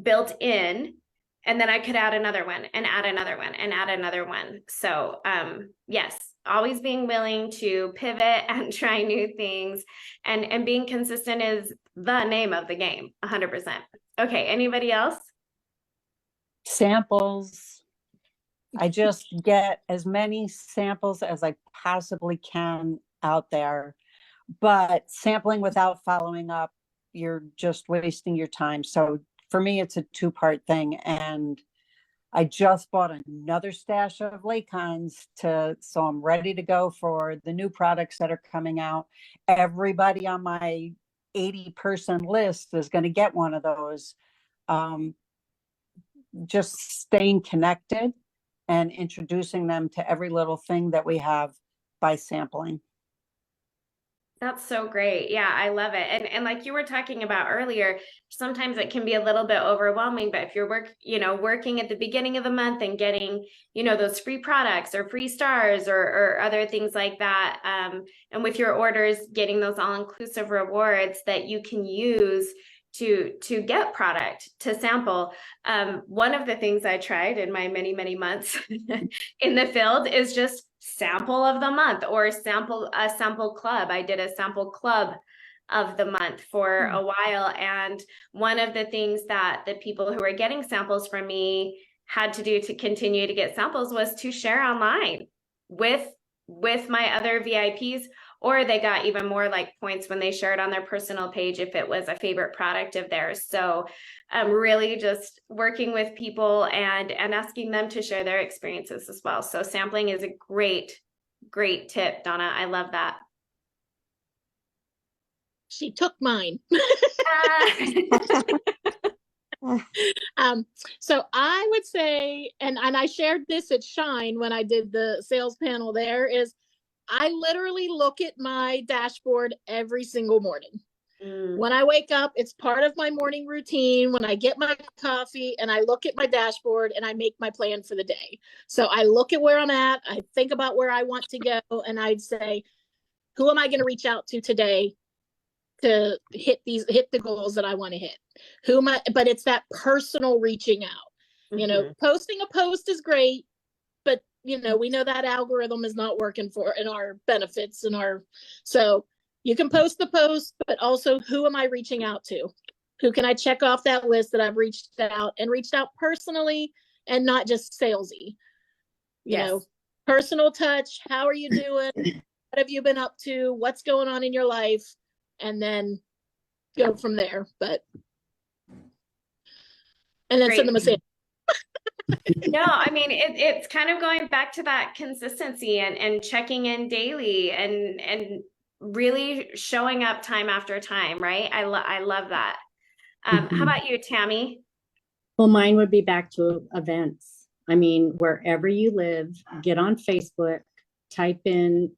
built in. And then I could add another one and add another one and add another one. So yes, always being willing to pivot and try new things, and being consistent is the name of the game, 100%. Okay, anybody else? Samples. I just get as many samples as I possibly can out there, but sampling without following up, you're just wasting your time. So for me, it's a two-part thing. And I just bought another stash of Laycons so I'm ready to go for the new products that are coming out. Everybody on my 80-person list is going to get one of those. Just staying connected and introducing them to every little thing that we have by sampling. That's so great. Yeah, I love it. And like you were talking about earlier, sometimes it can be a little bit overwhelming, but if you're working at the beginning of the month and getting, those free products or free stars or other things like that, and with your orders, getting those all-inclusive rewards that you can use to get product to sample. One of the things I tried in my many, many months in the field is just sample of the month or a sample club. I did a sample club of the month for a while. And one of the things that the people who were getting samples from me had to do to continue to get samples was to share online with my other VIPs, or they got even more like points when they shared on their personal page if it was a favorite product of theirs. So really just working with people and asking them to share their experiences as well. So sampling is a great, great tip, Donna. I love that. She took mine. So I would say, and I shared this at Shine when I did the sales panel there, is I literally look at my dashboard every single morning. When I wake up, it's part of my morning routine. When I get my coffee and I look at my dashboard and I make my plan for the day. So I look at where I'm at, I think about where I want to go, and I'd say, who am I going to reach out to today to hit the goals that I want to hit? But it's that personal reaching out. Posting a post is great, but we know that algorithm is not working in our benefits so you can post the post, but also who am I reaching out to? Who can I check off that list that I've reached out personally and not just salesy? Personal touch. How are you doing? What have you been up to? What's going on in your life? And then go from there. And then send them a sample. No, I mean, it's kind of going back to that consistency and checking in daily and really showing up time after time, right? I love that. How about you, Tami? Well, mine would be back to events. I mean, wherever you live, get on Facebook, type in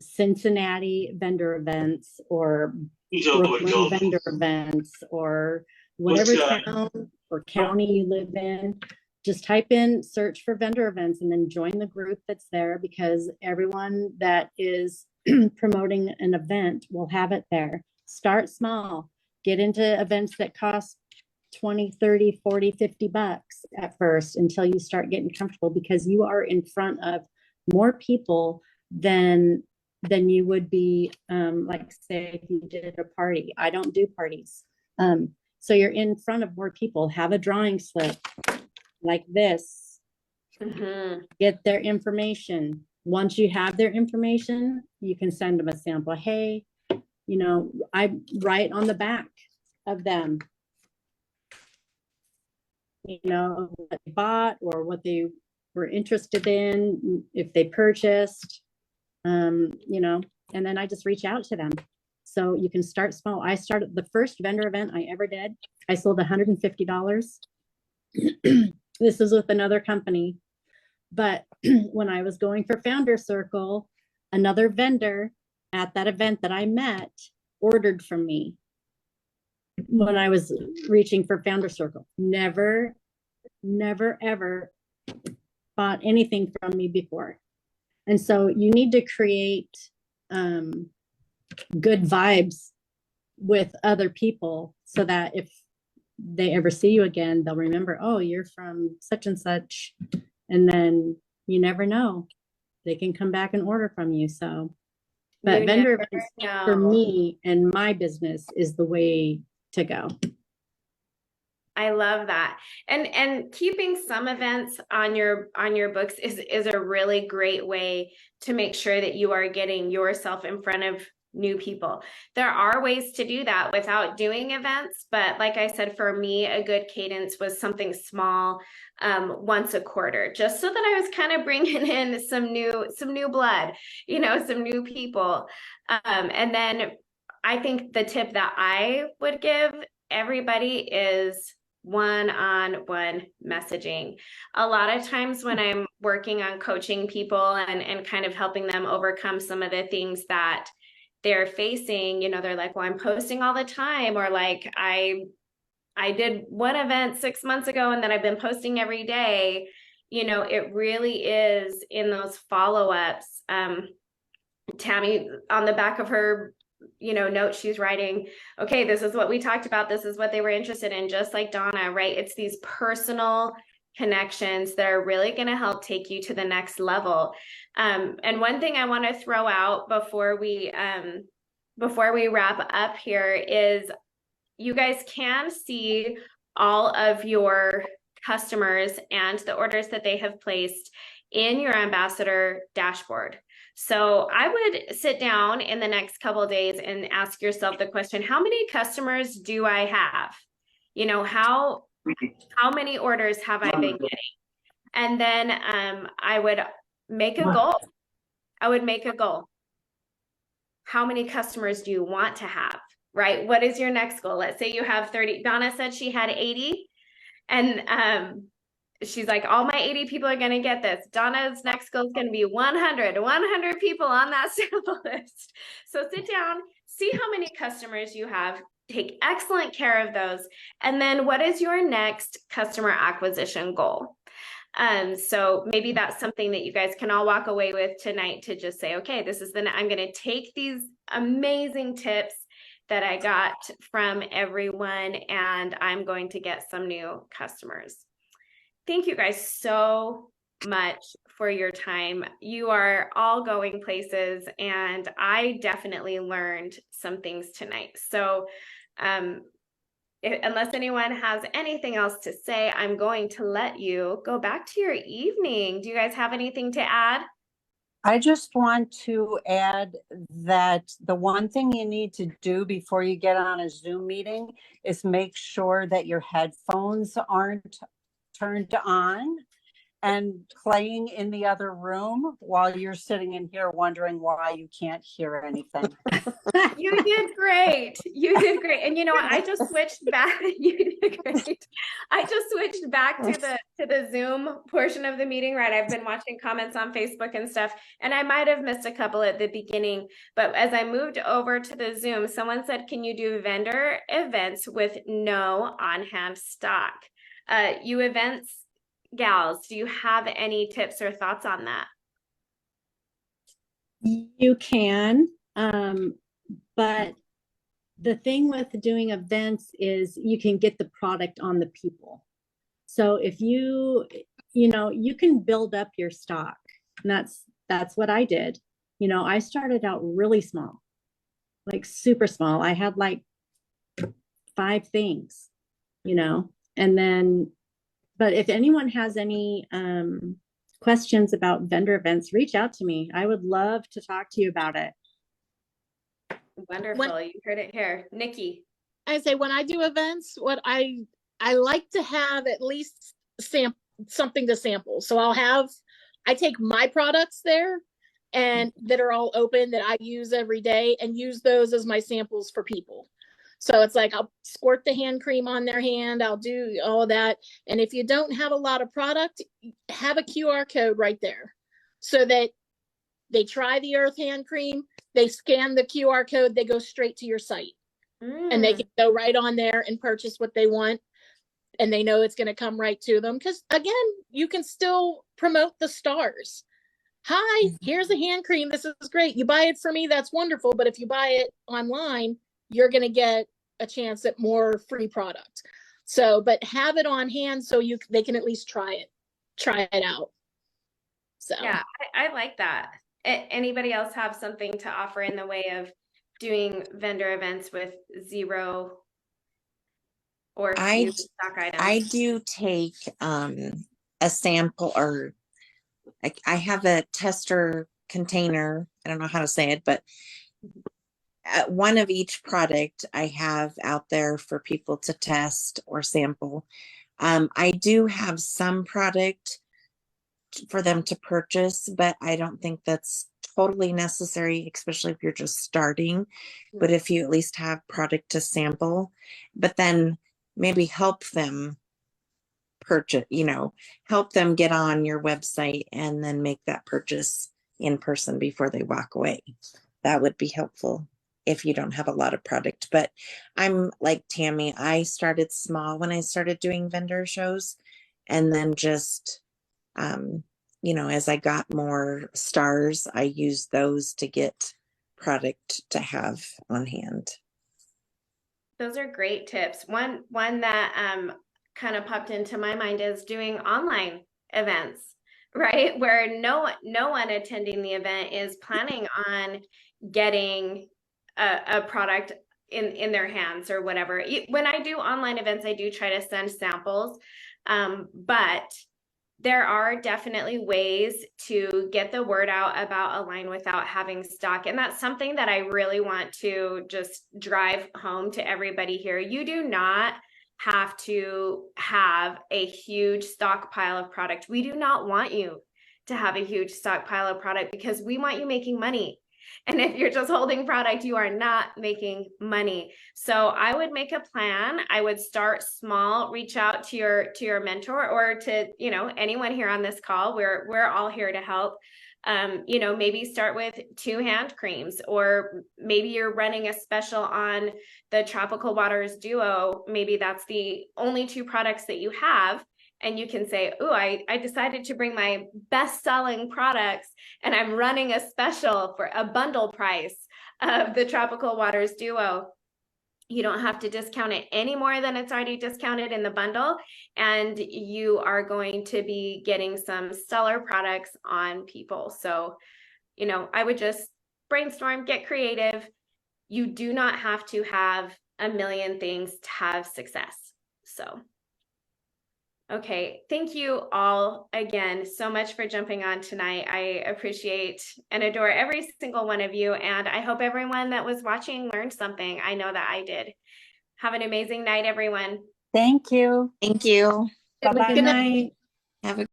Cincinnati vendor events or Brooklyn vendor events or whatever town or county you live in. Just type in, search for vendor events, and then join the group that's there, because everyone that is promoting an event will have it there. Start small. Get into events that cost 20, 30, 40, 50 bucks at first until you start getting comfortable, because you are in front of more people than you would be, like say if you did a party. I don't do parties. So you're in front of more people. Have a drawing slip like this. Get their information. Once you have their information, you can send them a sample. Hey, I write on the back of them, what they bought or what they were interested in, if they purchased, and then I just reach out to them. So you can start small. I started the first vendor event I ever did. I sold $150. This is with another company, But when I was going for Founder Circle, another vendor at that event that I met ordered from me when I was reaching for Founder Circle. Never, ever bought anything from me before. And so you need to create good vibes with other people so that if they ever see you again, they'll remember, oh, you're from such and such. And then you never know, they can come back and order from you. So, but You vendor never events know. for me and my business is the way to go. I love that. And keeping some events on your books is a really great way to make sure that you are getting yourself in front of new people. There are ways to do that without doing events, but like I said, for me, a good cadence was something small, once a quarter, just so that I was kind of bringing in some new blood, some new people. And then I think the tip that I would give everybody is one-on-one messaging. A lot of times when I'm working on coaching people and kind of helping them overcome some of the things that they're facing, they're like, well, I'm posting all the time, or like I did one event 6 months ago and then I've been posting every day. It really is in those follow-ups. Tami, on the back of her note, she's writing, okay, this is what we talked about, this is what they were interested in, just like Donna, right? It's these personal connections that are really going to help take you to the next level. And one thing I want to throw out before we wrap up here is you guys can see all of your customers and the orders that they have placed in your ambassador dashboard. So I would sit down in the next couple of days and ask yourself the question, how many customers do I have? How many orders have I been getting? And then I would make a goal. How many customers do you want to have, right? What is your next goal? Let's say you have 30. Donna said she had 80. And she's like, all my 80 people are going to get this. Donna's next goal is going to be 100 people on that sample list. So sit down, see how many customers you have, take excellent care of those. And then what is your next customer acquisition goal? So maybe that's something that you guys can all walk away with tonight to just say, okay, I'm going to take these amazing tips that I got from everyone, and I'm going to get some new customers. Thank you guys so much for your time. You are all going places, and I definitely learned some things tonight. So unless anyone has anything else to say, I'm going to let you go back to your evening. Do you guys have anything to add? I just want to add that the one thing you need to do before you get on a Zoom meeting is make sure that your headphones aren't turned on and playing in the other room while you're sitting in here wondering why you can't hear anything. You did great. And you know what? I just switched back. You did great. I just switched back to the Zoom portion of the meeting, right? I've been watching comments on Facebook and stuff, and I might have missed a couple at the beginning, but as I moved over to the Zoom, someone said, can you do vendor events with no on-hand stock? You events gals, do you have any tips or thoughts on that? You can, but the thing with doing events is you can get the product on the people. So if you can build up your stock, and that's what I did. I started out really small, like super small. I had like 5 things, and then, but if anyone has any questions about vendor events, reach out to me. I would love to talk to you about it. Wonderful. You heard it here. Nikki. I say when I do events, what I like to have at least something to sample. So I take my products there and that are all open that I use every day and use those as my samples for people. So it's like, I'll squirt the hand cream on their hand. I'll do all that. And if you don't have a lot of product, have a QR code right there so that they try the Earth hand cream, they scan the QR code, they go straight to your site and they can go right on there and purchase what they want. And they know it's going to come right to them. Because again, you can still promote the stars. Hi, here's a hand cream. This is great. You buy it for me, that's wonderful. But if you buy it online, you're going to get a chance at more free product. So, but have it on hand so they can at least try it out. So yeah, I like that. Anybody else have something to offer in the way of doing vendor events with zero or few stock items? I do take a sample, or I have a tester container. I don't know how to say it, but one of each product I have out there for people to test or sample. I do have some product for them to purchase, but I don't think that's totally necessary, especially if you're just starting. But if you at least have product to sample, but then maybe help them purchase, help them get on your website and then make that purchase in person before they walk away. That would be helpful if you don't have a lot of product. But I'm like Tami, I started small when I started doing vendor shows, and then just as I got more stars, I used those to get product to have on hand. Those are great tips. One that kind of popped into my mind is doing online events, right? Where no one attending the event is planning on getting a product in their hands or whatever. When I do online events, I do try to send samples, but there are definitely ways to get the word out about Align without having stock. And that's something that I really want to just drive home to everybody here. You do not have to have a huge stockpile of product. We do not want you to have a huge stockpile of product because we want you making money. And if you're just holding product, you are not making money. So I would make a plan. I would start small, reach out to your mentor or to, anyone here on this call. We're all here to help. Maybe start with 2 hand creams, or maybe you're running a special on the Tropical Waters Duo. Maybe that's the only 2 products that you have. And you can say, oh, I decided to bring my best-selling products and I'm running a special for a bundle price of the Tropical Waters Duo. You don't have to discount it any more than it's already discounted in the bundle. And you are going to be getting some stellar products on people. So, I would just brainstorm, get creative. You do not have to have a million things to have success. So. Okay, thank you all again so much for jumping on tonight. I appreciate and adore every single one of you, and I hope everyone that was watching learned something. I know that I did. Have an amazing night, everyone. Thank you. Thank you. Bye-bye. Good night. Have a